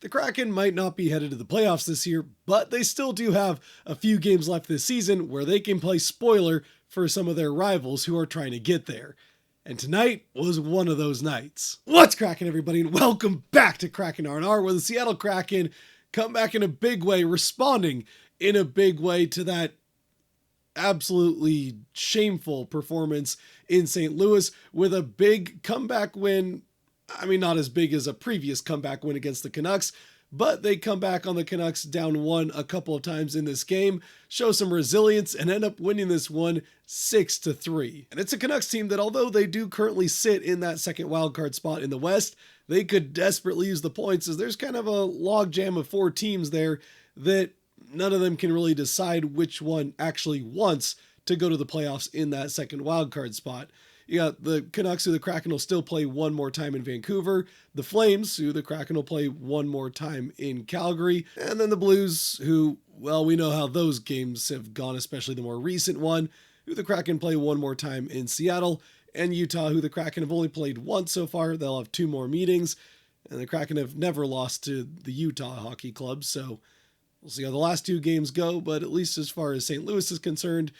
The Kraken might not be headed to the playoffs this year, but they still do have a few games left this season where they can play spoiler for some of their rivals who are trying to get there. And tonight was one of those nights. What's cracking, everybody, and welcome back to Kraken R&R, where the Seattle Kraken come back in a big way, responding in a big way to that absolutely shameful performance in St. Louis with a big comeback win. I mean, not as big as a previous comeback win against the Canucks, but they come back on the Canucks down one a couple of times in this game, show some resilience, and end up winning this one 6-3. And it's a Canucks team that, although they do currently sit in that second wildcard spot in the West, they could desperately use the points, as there's kind of a logjam of four teams there that none of them can really decide which one actually wants to go to the playoffs in that second wildcard spot. You got the Canucks, who the Kraken will still play one more time in Vancouver, the Flames, who the Kraken will play one more time in Calgary, and then the Blues, who, well, we know how those games have gone, especially the more recent one, who the Kraken play one more time in Seattle, and Utah, who the Kraken have only played once so far. They'll have two more meetings, and the Kraken have never lost to the Utah Hockey Club, so we'll see how the last two games go, but at least as far as St. Louis is concerned,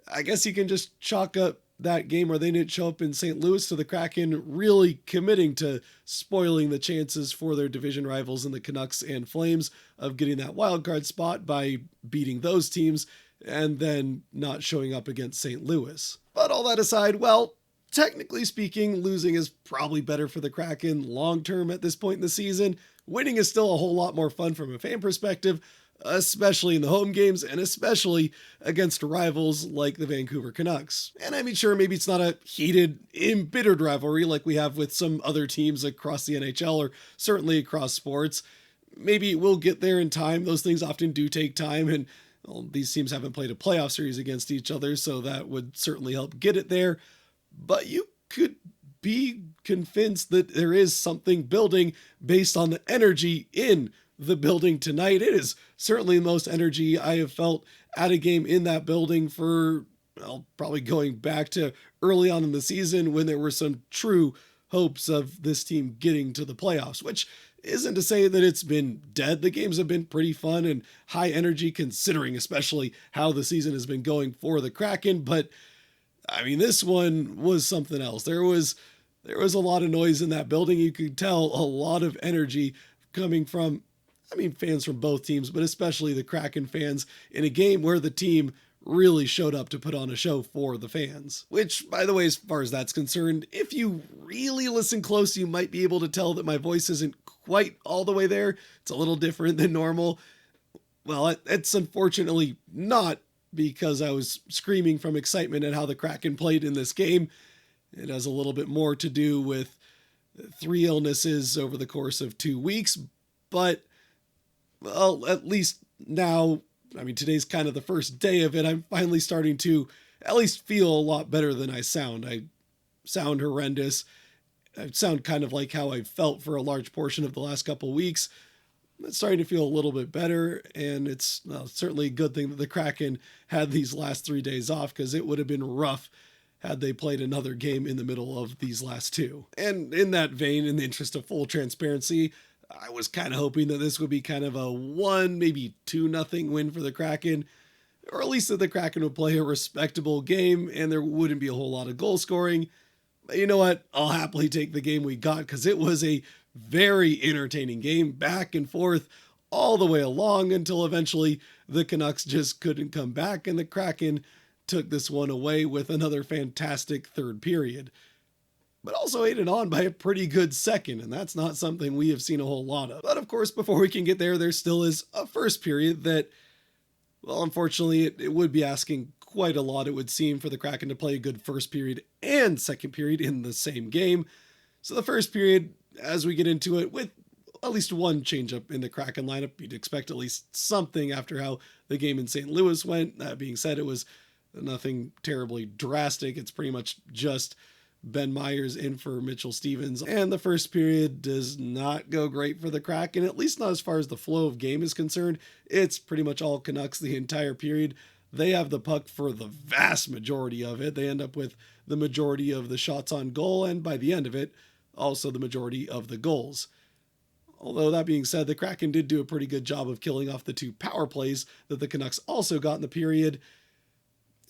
I guess you can just chalk up that game where they didn't show up in St. Louis to the Kraken really committing to spoiling the chances for their division rivals in the Canucks and Flames of getting that wildcard spot by beating those teams and then not showing up against St. Louis. But all that aside, well, technically speaking, losing is probably better for the Kraken long term at this point in the season. Winning is still a whole lot more fun from a fan perspective, especially in the home games and especially against rivals like the Vancouver Canucks. And I mean, sure, maybe it's not a heated, embittered rivalry like we have with some other teams across the NHL or certainly across sports. Maybe we'll get there in time. Those things often do take time, and well, these teams haven't played a playoff series against each other, so that would certainly help get it there. But you could be convinced that there is something building based on the energy in the building tonight. It is certainly the most energy I have felt at a game in that building for, well, probably going back to early on in the season when there were some true hopes of this team getting to the playoffs, which isn't to say that it's been dead. The games have been pretty fun and high energy, considering especially how the season has been going for the Kraken. But I mean, this one was something else. There was a lot of noise in that building. You could tell a lot of energy coming from, I mean, fans from both teams, but especially the Kraken fans in a game where the team really showed up to put on a show for the fans. Which, by the way, as far as that's concerned, if you really listen close, you might be able to tell that my voice isn't quite all the way there. It's a little different than normal. Well, it's unfortunately not because I was screaming from excitement at how the Kraken played in this game. It has a little bit more to do with 3 illnesses over the course of 2 weeks, but well, at least now, I mean, today's kind of the first day of it. I'm finally starting to at least feel a lot better than I sound. I sound horrendous. I sound kind of like how I felt for a large portion of the last couple of weeks. It's starting to feel a little bit better, and it's certainly a good thing that the Kraken had these last 3 days off, because it would have been rough had they played another game in the middle of these last two. And in that vein, in the interest of full transparency, I was kind of hoping that this would be kind of a 1, maybe 2-0 win for the Kraken, or at least that the Kraken would play a respectable game and there wouldn't be a whole lot of goal scoring. But you know what? I'll happily take the game we got, because it was a very entertaining game, back and forth all the way along until eventually the Canucks just couldn't come back and the Kraken took this one away with another fantastic third period, but also aided on by a pretty good second, and that's not something we have seen a whole lot of. But of course, before we can get there still is a first period that, well, unfortunately, it would be asking quite a lot, it would seem, for the Kraken to play a good first period and second period in the same game. So the first period, as we get into it, with at least one changeup in the Kraken lineup, you'd expect at least something after how the game in St. Louis went. That being said, it was nothing terribly drastic. It's pretty much just Ben Myers in for Mitchell Stevens. And the first period does not go great for the Kraken, at least not as far as the flow of game is concerned. It's pretty much all Canucks the entire period. They have the puck for the vast majority of it. They end up with the majority of the shots on goal, and by the end of it, also the majority of the goals. Although that being said, the Kraken did do a pretty good job of killing off the 2 power plays that the Canucks also got in the period.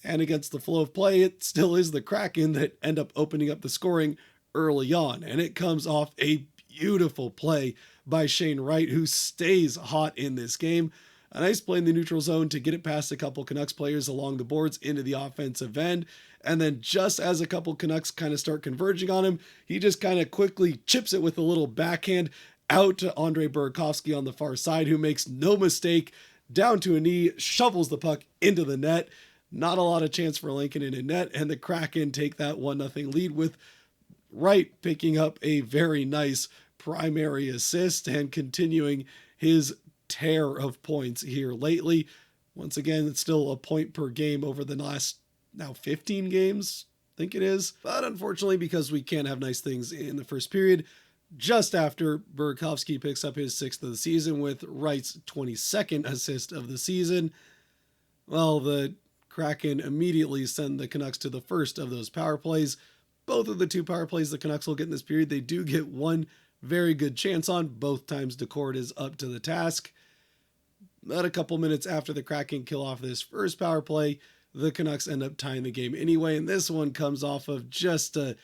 And against the flow of play, it still is the Kraken that end up opening up the scoring early on. And it comes off a beautiful play by Shane Wright, who stays hot in this game. A nice play in the neutral zone to get it past a couple Canucks players along the boards into the offensive end. And then just as a couple Canucks kind of start converging on him, he just kind of quickly chips it with a little backhand out to Andrei Burakovsky on the far side, who makes no mistake, down to a knee, shovels the puck into the net. Not a lot of chance for Lincoln in net, and the Kraken take that 1-0 lead with Wright picking up a very nice primary assist and continuing his tear of points here lately. Once again, it's still a point per game over the last now 15 games, I think it is. But unfortunately, because we can't have nice things in the first period, just after Burakovsky picks up his 6th of the season with Wright's 22nd assist of the season, well, the Kraken immediately send the Canucks to the first of those power plays. Both of the 2 power plays the Canucks will get in this period, they do get one very good chance on. Both times Decord is up to the task. But a couple minutes after the Kraken kill off this first power play, the Canucks end up tying the game anyway. And this one comes off of just a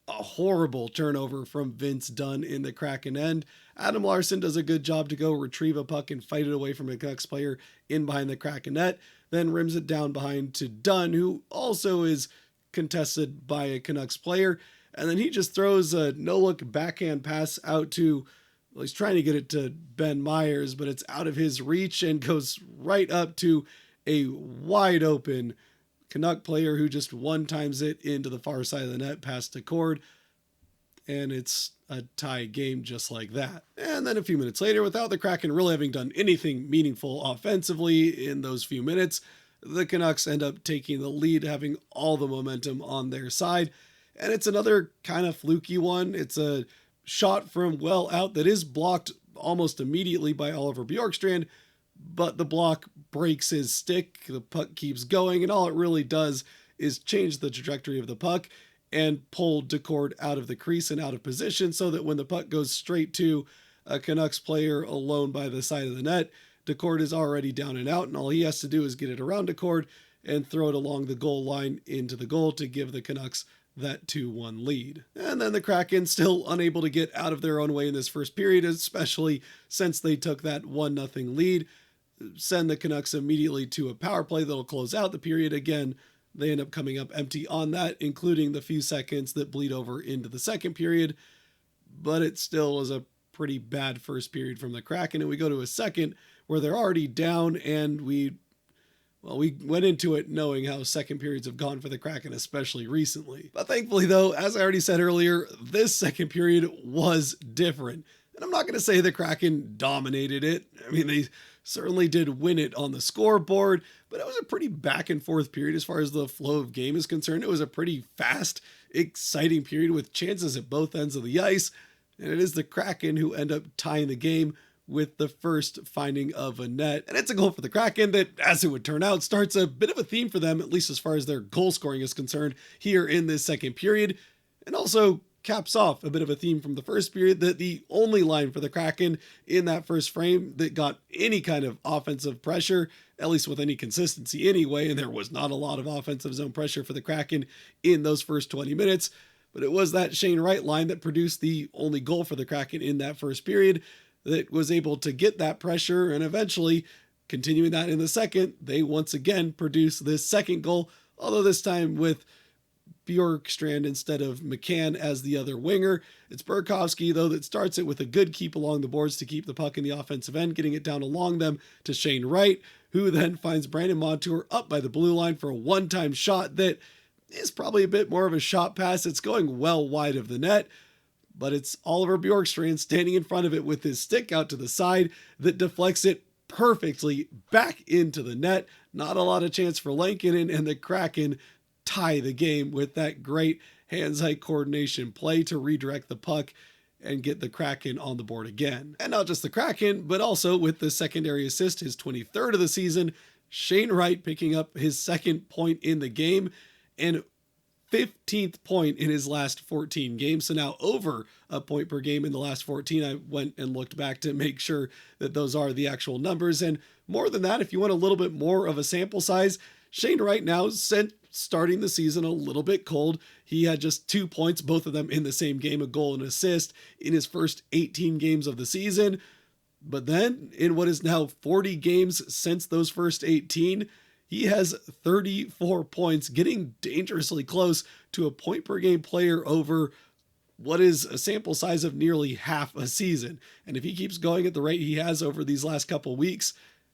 horrible turnover from Vince Dunn in the Kraken end. Adam Larsson does a good job to go retrieve a puck and fight it away from a Canucks player in behind the Kraken net, then rims it down behind to Dunn, who also is contested by a Canucks player. And then he just throws a no-look backhand pass out to, well, he's trying to get it to Ben Myers, but it's out of his reach and goes right up to a wide open Canuck player who just one-times it into the far side of the net past Decord. And it's a tie game just like that. And then a few minutes later, without the Kraken really having done anything meaningful offensively in those few minutes, the Canucks end up taking the lead, having all the momentum on their side. And it's another kind of fluky one. It's a shot from well out that is blocked almost immediately by Oliver Bjorkstrand, but the block breaks his stick. The puck keeps going, and all it really does is change the trajectory of the puck and pull Decord out of the crease and out of position so that when the puck goes straight to a Canucks player alone by the side of the net, Decord is already down and out, and all he has to do is get it around Decord and throw it along the goal line into the goal to give the Canucks that 2-1 lead. And then the Kraken still unable to get out of their own way in this first period, especially since they took that 1-0 lead, send the Canucks immediately to a power play that'll close out the period. Again, they end up coming up empty on that, including the few seconds that bleed over into the second period, but it still was a pretty bad first period from the Kraken, and we go to a second where they're already down, and we went into it knowing how second periods have gone for the Kraken, especially recently. But thankfully, though, as I already said earlier, this second period was different. And I'm not going to say the Kraken dominated it. I mean, they certainly did win it on the scoreboard, but it was a pretty back and forth period as far as the flow of game is concerned. It was a pretty fast, exciting period with chances at both ends of the ice. And it is the Kraken who end up tying the game with the first finding of a net. And it's a goal for the Kraken that, as it would turn out, starts a bit of a theme for them, at least as far as their goal scoring is concerned here in this second period, and also caps off a bit of a theme from the first period that the only line for the Kraken in that first frame that got any kind of offensive pressure, at least with any consistency anyway, and there was not a lot of offensive zone pressure for the Kraken in those first 20 minutes, but it was that Shane Wright line that produced the only goal for the Kraken in that first period that was able to get that pressure, and eventually, continuing that in the second, they once again produce this second goal, although this time with Bjorkstrand instead of McCann as the other winger. It's Burakovsky, though, that starts it with a good keep along the boards to keep the puck in the offensive end, getting it down along them to Shane Wright, who then finds Brandon Montour up by the blue line for a one-time shot that is probably a bit more of a shot pass. It's going well wide of the net, but it's Oliver Bjorkstrand standing in front of it with his stick out to the side that deflects it perfectly back into the net. Not a lot of chance for Lankinen, and the Kraken tie the game with that great hands-eye coordination play to redirect the puck and get the Kraken on the board again. And not just the Kraken, but also with the secondary assist, his 23rd of the season, Shane Wright picking up his second point in the game. And 15th point in his last 14 games. So now over a point per game in the last 14. I went and looked back to make sure that those are the actual numbers. And more than that, if you want a little bit more of a sample size, Shane Wright now sent starting the season a little bit cold. He had just 2 points, both of them in the same game, a goal and assist in his first 18 games of the season. But then in what is now 40 games since those first 18, he has 34 points, getting dangerously close to a point per game player over what is a sample size of nearly half a season. And if he keeps going at the rate he has over these last couple weeks,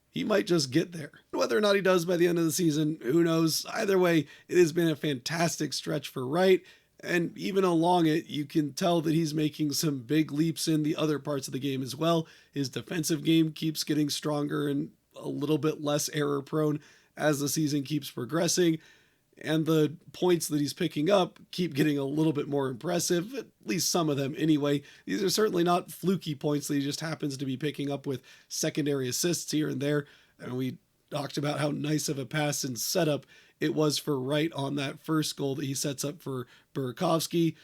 he might just get there. Whether or not he does by the end of the season, who knows? Either way, it has been a fantastic stretch for Wright. And even along it, you can tell that he's making some big leaps in the other parts of the game as well. His defensive game keeps getting stronger and a little bit less error prone as the season keeps progressing. And the points that he's picking up keep getting a little bit more impressive, at least some of them anyway. These are certainly not fluky points that he just happens to be picking up with secondary assists here and there. And we talked about how nice of a pass and setup it was for Wright on that first goal that he sets up for Burakovsky.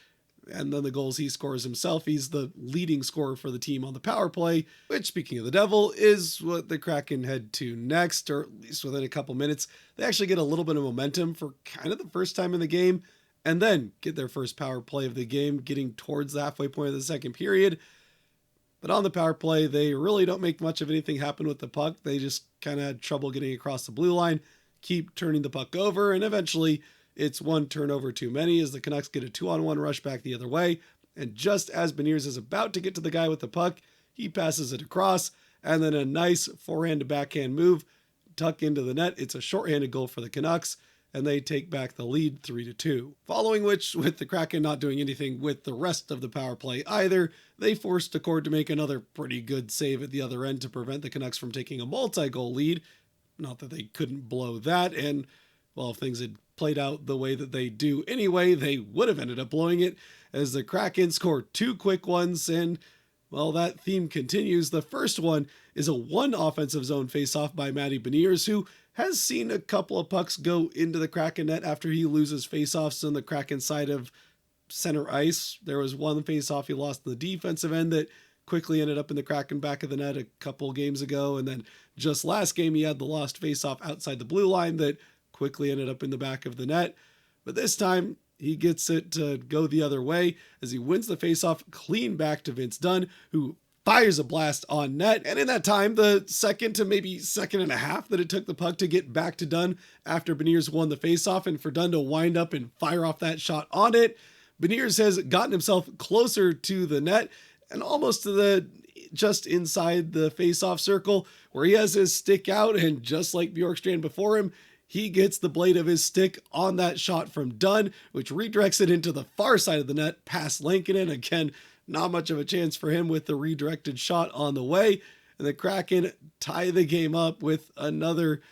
And then the goals he scores himself. He's the leading scorer for the team on the power play, which, speaking of the devil, is what the Kraken head to next, or at least within a couple minutes. They actually get a little bit of momentum for kind of the first time in the game, and then get their first power play of the game, getting towards the halfway point of the second period. But on the power play, they really don't make much of anything happen with the puck. They just kind of had trouble getting across the blue line, keep turning the puck over, and eventually it's one turnover too many as the Canucks get a 2-on-1 rush back the other way. And just as Beniers is about to get to the guy with the puck, he passes it across, and then a nice forehand to backhand move, tuck into the net. It's a shorthanded goal for the Canucks, and they take back the lead 3-2. Following which, with the Kraken not doing anything with the rest of the power play either, they forced Decord to make another pretty good save at the other end to prevent the Canucks from taking a multi-goal lead. Not that they couldn't blow that, and well, if things had played out the way that they do anyway, they would have ended up blowing it as the Kraken score 2 quick ones. And well, that theme continues. The first one is a one offensive zone faceoff by Matty Beniers, who has seen a couple of pucks go into the Kraken net after he loses faceoffs on the Kraken side of center ice. There was one faceoff he lost in the defensive end that quickly ended up in the Kraken back of the net a couple games ago. And then just last game, he had the lost faceoff outside the blue line that quickly ended up in the back of the net. But this time he gets it to go the other way as he wins the faceoff clean back to Vince Dunn, who fires a blast on net. And in that time, the second to maybe second and a half that it took the puck to get back to Dunn after Beniers won the faceoff, and for Dunn to wind up and fire off that shot on it, Beniers has gotten himself closer to the net and almost to the just inside the faceoff circle where he has his stick out, and just like Bjorkstrand before him, he gets the blade of his stick on that shot from Dunn, which redirects it into the far side of the net past Lankinen. Again, not much of a chance for him with the redirected shot on the way. And the Kraken tie the game up with another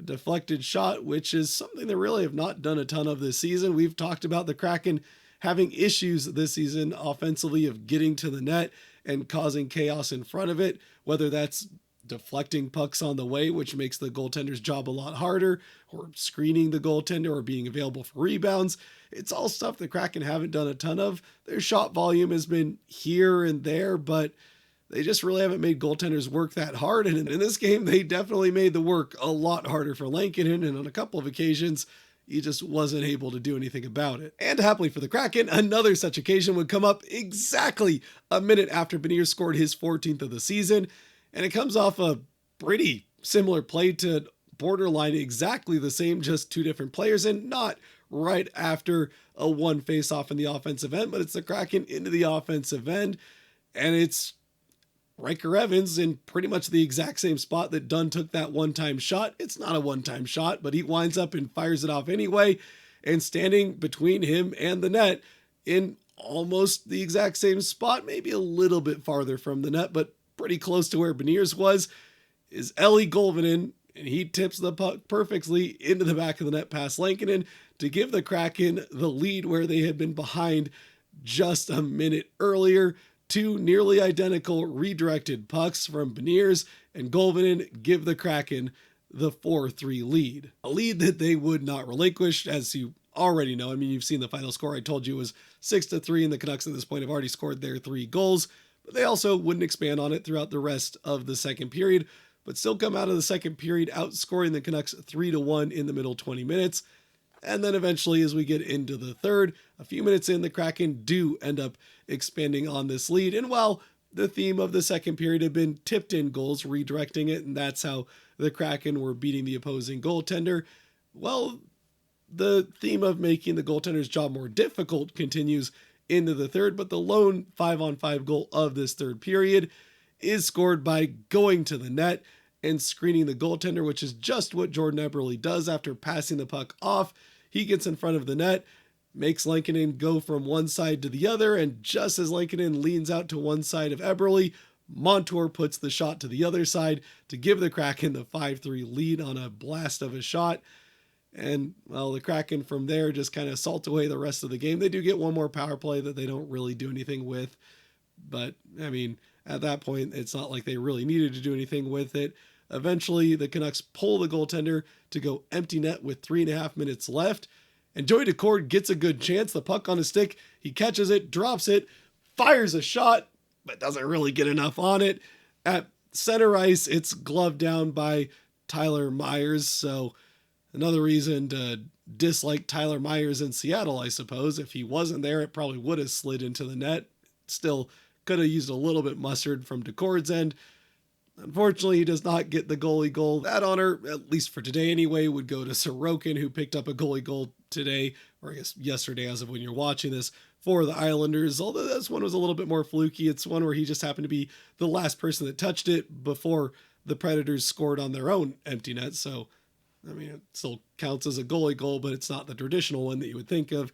deflected shot, which is something they really have not done a ton of this season. We've talked about the Kraken having issues this season offensively of getting to the net and causing chaos in front of it, whether that's deflecting pucks on the way, which makes the goaltender's job a lot harder, or screening the goaltender, or being available for rebounds. It's all stuff the Kraken haven't done a ton of. Their shot volume has been here and there, but they just really haven't made goaltenders work that hard. And in this game, they definitely made the work a lot harder for Lankinen, and on a couple of occasions, he just wasn't able to do anything about it. And happily for the Kraken, another such occasion would come up exactly a minute after Beniers scored his 14th of the season. And it comes off a pretty similar play to borderline exactly the same, just two different players, and not right after a one face-off in the offensive end, but it's the Kraken into the offensive end, and it's Riker Evans in pretty much the exact same spot that Dunn took that one-time shot. It's not a one-time shot, but he winds up and fires it off anyway, and standing between him and the net in almost the exact same spot, maybe a little bit farther from the net, but pretty close to where Beniers was, is Ellie Golvanen, and he tips the puck perfectly into the back of the net past Lankinen to give the Kraken the lead where they had been behind just a minute earlier. Two nearly identical redirected pucks from Beniers and Golvanen give the Kraken the 4-3 lead. A lead that they would not relinquish, as you already know. I mean, you've seen the final score. I told you it was 6-3, and the Canucks at this point have already scored their 3 goals. But they also wouldn't expand on it throughout the rest of the second period, but still come out of the second period outscoring the Canucks 3-1 in the middle 20 minutes. And then eventually, as we get into the third, a few minutes in, the Kraken do end up expanding on this lead. And while the theme of the second period had been tipped in goals, redirecting it, and that's how the Kraken were beating the opposing goaltender, well, the theme of making the goaltender's job more difficult continues into the third, but the lone 5-on-5 goal of this third period is scored by going to the net and screening the goaltender, which is just what Jordan Eberle does after passing the puck off. He gets in front of the net, makes Lankinen go from one side to the other, and just as Lankinen leans out to one side of Eberle, Montour puts the shot to the other side to give the Kraken the 5-3 lead on a blast of a shot. And, well, the Kraken from there just kind of salt away the rest of the game. They do get one more power play that they don't really do anything with. But, I mean, at that point, it's not like they really needed to do anything with it. Eventually, the Canucks pull the goaltender to go empty net with 3.5 minutes left. And Joey Daccord gets a good chance. The puck on his stick, he catches it, drops it, fires a shot, but doesn't really get enough on it. At center ice, it's gloved down by Tyler Myers. So another reason to dislike Tyler Myers in Seattle, I suppose. If he wasn't there, it probably would have slid into the net. Still could have used a little bit mustard from Daccord's end. Unfortunately, he does not get the goalie goal. That honor, at least for today anyway, would go to Sorokin, who picked up a goalie goal today, or I guess yesterday as of when you're watching this, for the Islanders. Although this one was a little bit more fluky. It's one where he just happened to be the last person that touched it before the Predators scored on their own empty net. So, I mean, it still counts as a goalie goal, but it's not the traditional one that you would think of.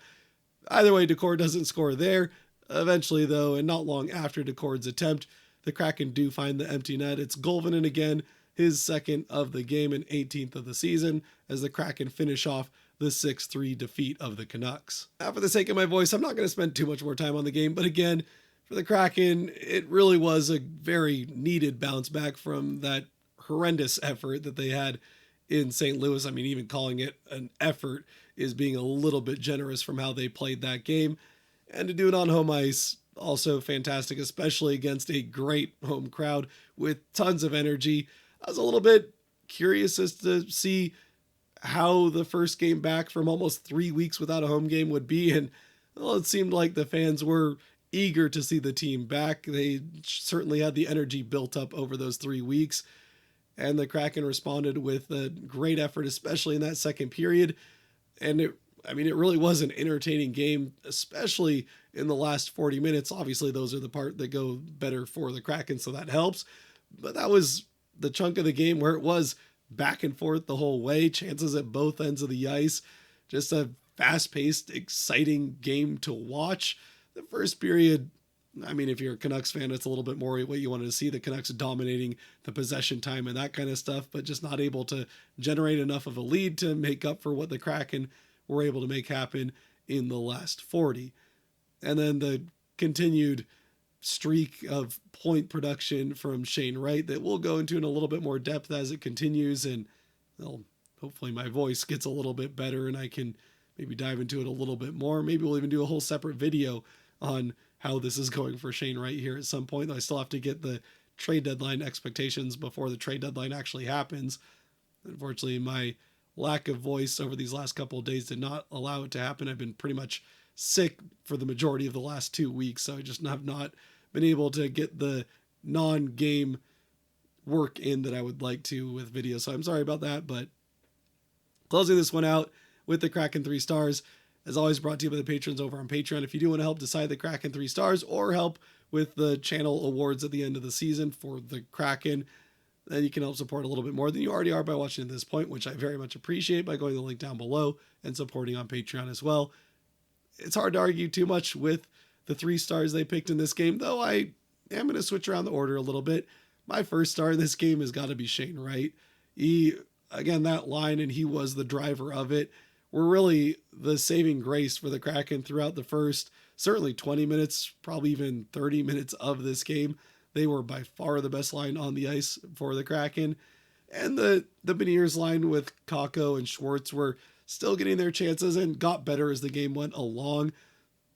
Either way, Daccord doesn't score there. Eventually, though, and not long after Daccord's attempt, the Kraken do find the empty net. It's Golvanen again, his second of the game and 18th of the season, as the Kraken finish off the 6-3 defeat of the Canucks. Now, for the sake of my voice, I'm not going to spend too much more time on the game, but again, for the Kraken, it really was a very needed bounce back from that horrendous effort that they had in St. Louis. I mean, even calling it an effort is being a little bit generous from how they played that game. And to do it on home ice, also fantastic, especially against a great home crowd with tons of energy. I was a little bit curious as to see how the first game back from almost 3 weeks without a home game would be. And well, it seemed like the fans were eager to see the team back. They certainly had the energy built up over those 3 weeks. And the Kraken responded with a great effort, especially in that second period. And it really was an entertaining game, especially in the last 40 minutes. Obviously, those are the part that go better for the Kraken, so that helps. But that was the chunk of the game where it was back and forth the whole way, chances at both ends of the ice. Just a fast-paced, exciting game to watch. The first period, I mean, if you're a Canucks fan, it's a little bit more what you wanted to see, the Canucks dominating the possession time and that kind of stuff, but just not able to generate enough of a lead to make up for what the Kraken were able to make happen in the last 40. And then the continued streak of point production from Shane Wright that we'll go into in a little bit more depth as it continues. And well, hopefully my voice gets a little bit better and I can maybe dive into it a little bit more. Maybe we'll even do a whole separate video on how this is going for Shane Wright here at some point. I still have to get the trade deadline expectations before the trade deadline actually happens. Unfortunately, my lack of voice over these last couple of days did not allow it to happen. I've been pretty much sick for the majority of the last 2 weeks, so I just have not been able to get the non-game work in that I would like to with videos. So I'm sorry about that, but closing this one out with the Kraken 3 stars, as always, brought to you by the patrons over on Patreon. If you do want to help decide the Kraken 3 stars or help with the channel awards at the end of the season for the Kraken, then you can help support a little bit more than you already are by watching at this point, which I very much appreciate, by going to the link down below and supporting on Patreon as well. It's hard to argue too much with the 3 stars they picked in this game, though I am going to switch around the order a little bit. My first star in this game has got to be Shane Wright. Again, that line, and he was the driver of it, were really the saving grace for the Kraken throughout the first, certainly 20 minutes, probably even 30 minutes of this game. They were by far the best line on the ice for the Kraken. And the Beniers line with Kakko and Schwartz were still getting their chances and got better as the game went along.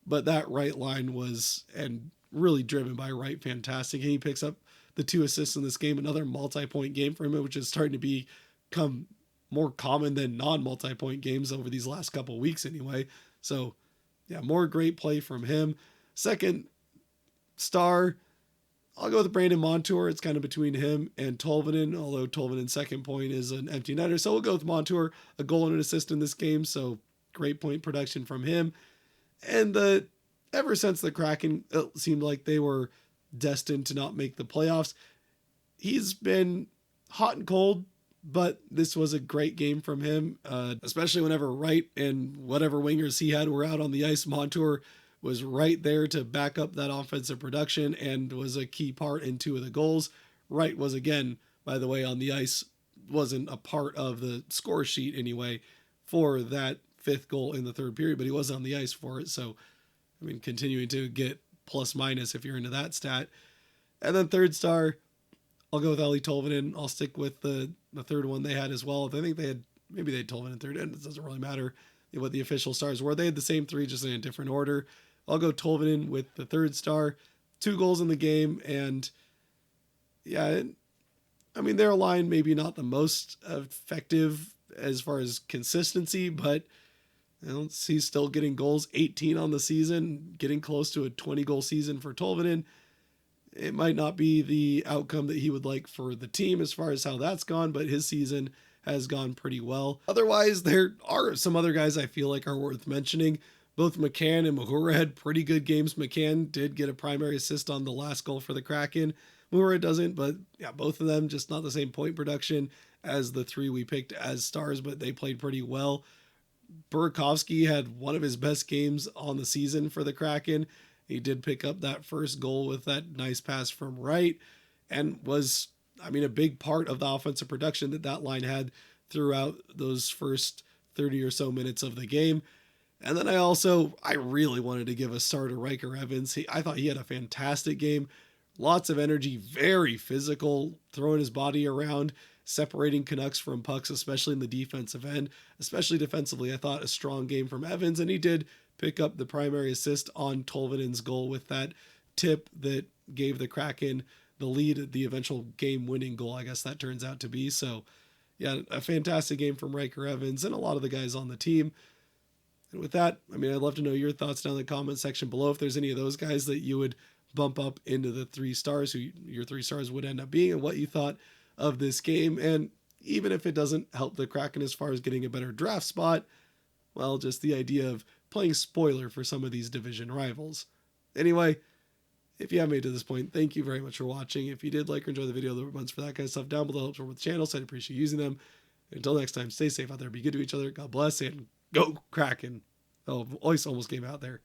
But that right line was, and really driven by Wright, fantastic. And he picks up the 2 assists in this game, another multi-point game for him, which is starting to become more common than non-multi-point games over these last couple of weeks anyway. So yeah, more great play from him. Second star, I'll go with Brandon Montour. It's kind of between him and Tolvanen, although Tolvanen's second point is an empty netter. So we'll go with Montour, a goal and an assist in this game. So great point production from him. And ever since the Kraken, it seemed like they were destined to not make the playoffs. He's been hot and cold, but this was a great game from him, especially whenever Wright and whatever wingers he had were out on the ice. Montour was right there to back up that offensive production and was a key part in 2 of the goals. Wright was, again, by the way, on the ice, wasn't a part of the score sheet anyway for that 5th goal in the 3rd period, but he was on the ice for it. So, I mean, continuing to get plus minus if you're into that stat. And then third star, I'll go with Eeli Tolvanen. I'll stick with the third one they had as well. I think they had Tolvanen third, and it doesn't really matter what the official stars were. They had the same 3, just in a different order. I'll go Tolvanen with the third star. 2 goals in the game, and yeah, I mean, their line maybe not the most effective as far as consistency, but he's still getting goals, 18 on the season, getting close to a 20-goal season for Tolvanen. It might not be the outcome that he would like for the team as far as how that's gone, but his season has gone pretty well. Otherwise, there are some other guys I feel like are worth mentioning. Both McCann and Mahura had pretty good games. McCann did get a primary assist on the last goal for the Kraken. Mahura doesn't, but yeah, both of them just not the same point production as the 3 we picked as stars, but they played pretty well. Burakovsky had one of his best games on the season for the Kraken. He did pick up that first goal with that nice pass from Wright and was, a big part of the offensive production that line had throughout those first 30 or so minutes of the game. And then I really wanted to give a star to Riker Evans. I thought he had a fantastic game. Lots of energy, very physical, throwing his body around, separating Canucks from pucks, especially in the defensive end. Especially defensively, I thought a strong game from Evans, and he did pick up the primary assist on Tolvanen's goal with that tip that gave the Kraken the lead, the eventual game-winning goal, I guess that turns out to be. So, yeah, a fantastic game from Riker Evans and a lot of the guys on the team. And with that, I'd love to know your thoughts down in the comment section below. If there's any of those guys that you would bump up into the 3 stars, who your 3 stars would end up being, and what you thought of this game. And even if it doesn't help the Kraken as far as getting a better draft spot, well, just the idea of playing spoiler for some of these division rivals. Anyway, if you have made it to this point, thank you very much for watching. If you did like or enjoy the video, the buttons for that kind of stuff down below helps support the channel, so I'd appreciate using them. Until next time, stay safe out there, be good to each other, God bless, and go Kraken. Oh, voice almost came out there.